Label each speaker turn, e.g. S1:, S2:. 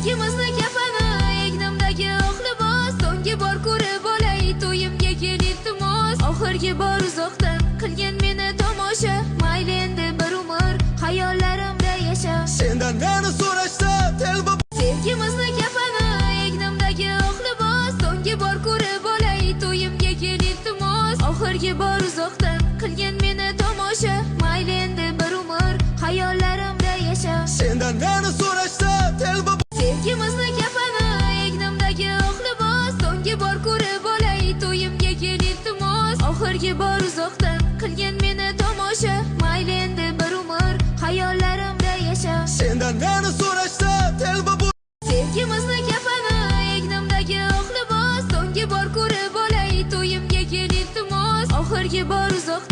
S1: Sevgimizni kafani egnimdagi oq libos, so'nggi bor ko'rib olay to'yimga kel iltimos. Oxirgi bor uzoqdan qilgan meni tomosha, mayli endi bir umr xayollarimda yasha.
S2: Sendan meni so'rashsa telba.
S1: Sevgimizni kafani egnimdagi oq libos, so'nggi bor ko'rib olay to'yimga kel iltimos. Oxirgi bor uzoqdan qilgan meni tomosha, mayli endi bir umr xayollarimda yasha.
S2: Sendan meni so'rashsa telba.
S1: Sevgimizni kafani egnimdagi oq libos, so'nggi bor ko'rib olay to'yimga kel iltimos. Oxirgi bor uzoqdan qilgan meni tomosha, mayli endi bir umr xayollarimda yasha.
S2: Sendan meni so'rashsa telba bu.
S1: Sevgimizni kafani egnimdagi oq libos, so'nggi bor ko'rib olay to'yimga kel iltimos. Oxirgi bor uzoqdan